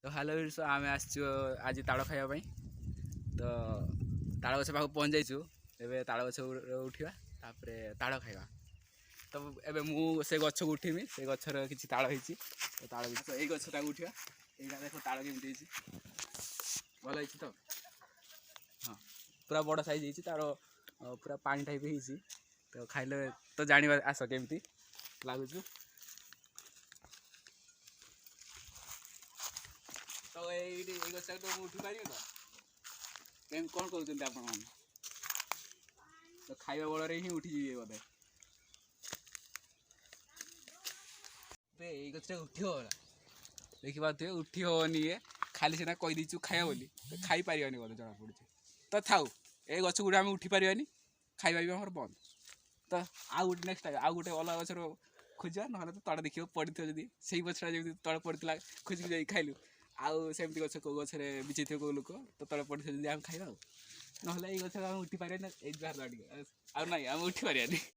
तो हेलो आम आसचु आज ताड़ खावाई तो ताड़ गछ पाख पहुँच जाइचु एबे ताड़ गछ उठा तापर ताड़ खाइबा तो एबे मु से गछ को उठीमी से गछर किछि ताड़ होइछि तो ताड़ गछ एई गछटा उठिया एइटा देखो ताड़ केमति होइछि भल होइछि तो हां पूरा बड़ साइज होइछि तार पूरा पानी टाइप होइछि तो खाइले तो जानिबा आस केमति लागुछु तो एई गछ तो उठी पारियो तो केम कोन करूछन्ते आपण मान तो खाइबा बଳରେ ही उठी जिवे बोधे बे एई गछटा उठी होला देखि बात उठी होनी ए खाली सेना कहि दिछु खाया बोली तो खाई पारियानी बोधे जणा पडुछि तो थाउ ए गछ गुडा हम उठी पारियानी खाइबा भी हमर बंद तो आ गुड नेक्स्ट आ गुटे ओला गछरो खोजा नहले तो तडा देखियो पडिथो जदी सेही गछरा जे तडा पडितला खोजि जाई खाइलु आउ सेमती गछ को गछरे बिचिथियो को लोक तो तडा पडिथो जदी हम खाइबा नहले ए गछ हम उठी पारियानी ए बार लाडी आ नाही हम उठी पारियानी।